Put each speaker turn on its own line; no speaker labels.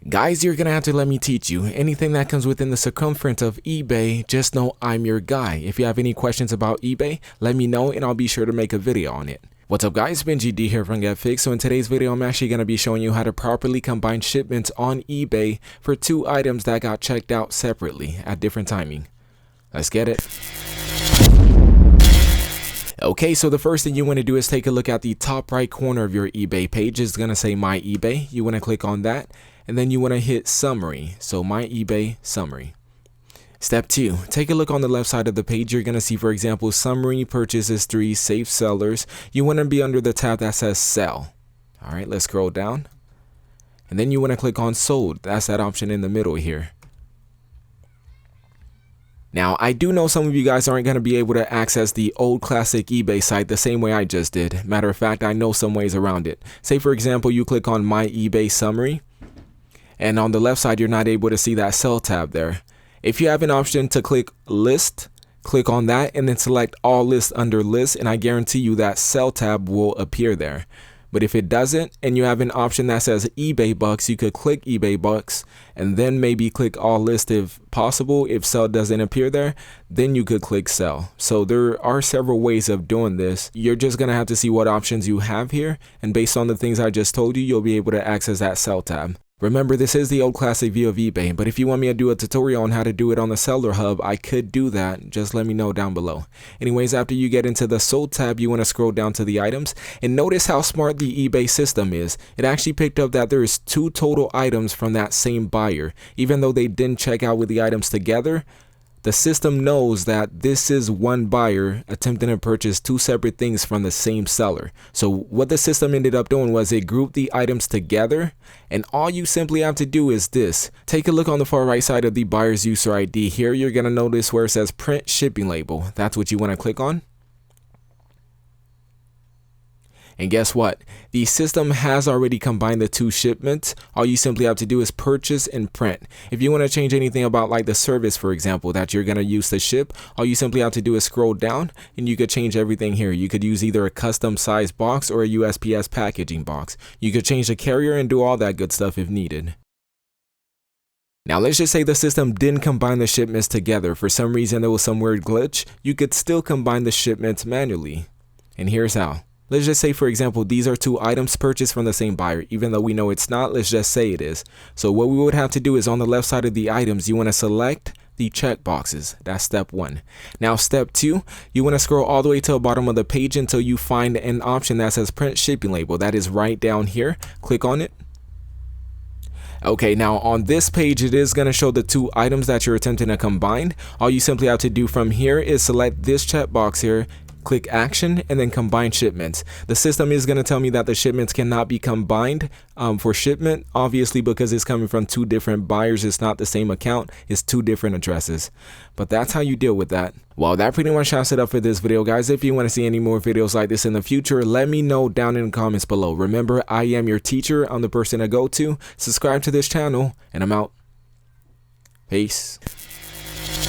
Guys, you're gonna have to let me teach you. Anything that comes within the circumference of eBay, just know I'm your guy. If you have any questions about eBay, let me know and I'll be sure to make a video on it. What's up guys, 𝐿𝐷 here from 𝐿𝐷. So in today's video, I'm actually going to be showing you how to properly combine shipments on eBay for two items that got checked out separately at different timing. Let's get it. Okay, so the first thing you want to do is take a look at the top right corner of your eBay page. It's going to say My eBay. You want to click on that and then you want to hit Summary. So My eBay Summary. Step 2, take a look on the left side of the page. You're going to see, for example, Summary Purchase History, Safe Sellers. You want to be under the tab that says Sell. All right, let's scroll down. And then you want to click on Sold. That's that option in the middle here. Now, I do know some of you guys aren't going to be able to access the old classic eBay site the same way I just did. Matter of fact, I know some ways around it. Say, for example, you click on My eBay Summary. And on the left side, you're not able to see that Sell tab there. If you have an option to click List, click on that and then select All Lists under List, and I guarantee you that Sell tab will appear there. But if it doesn't and you have an option that says eBay Bucks, you could click eBay Bucks and then maybe click All List if possible. If Sell doesn't appear there, then you could click Sell. So there are several ways of doing this. You're just going to have to see what options you have here, and based on the things I just told you, you'll be able to access that Sell tab. Remember, this is the old classic view of eBay, but if you want me to do a tutorial on how to do it on the Seller Hub, I could do that. Just let me know down below. Anyways, after you get into the Sold tab, you want to scroll down to the items and notice how smart the eBay system is. It actually picked up that there is 2 total items from that same buyer. Even though they didn't check out with the items together, the system knows that this is one buyer attempting to purchase 2 separate things from the same seller. So what the system ended up doing was it grouped the items together, and all you simply have to do is this. Take a look on the far right side of the buyer's user ID. Here you're going to notice where it says Print Shipping Label. That's what you want to click on. And guess what? The system has already combined the 2 shipments. All you simply have to do is purchase and print. If you want to change anything about like the service, for example, that you're going to use to ship, all you simply have to do is scroll down and you could change everything here. You could use either a custom size box or a USPS packaging box. You could change the carrier and do all that good stuff if needed. Now let's just say the system didn't combine the shipments together. For some reason there was some weird glitch. You could still combine the shipments manually. And here's how. Let's just say, for example, these are 2 items purchased from the same buyer. Even though we know it's not, let's just say it is. So what we would have to do is on the left side of the items, you want to select the check boxes. That's step 1. Now step 2, you want to scroll all the way to the bottom of the page until you find an option that says Print Shipping Label. That is right down here. Click on it. Okay, now on this page, it is going to show the 2 items that you're attempting to combine. All you simply have to do from here is select this checkbox here, click Action, and then Combine Shipments. The system is going to tell me that the shipments cannot be combined for shipment, obviously because it's coming from 2 different buyers. It's not the same account, it's 2 different addresses. But that's how you deal with that. Well, that pretty much wraps it up for this video, guys. If you want to see any more videos like this in the future, let me know down in the comments below. Remember, I am your teacher. I'm the person to go to. Subscribe to this channel, and I'm out. Peace.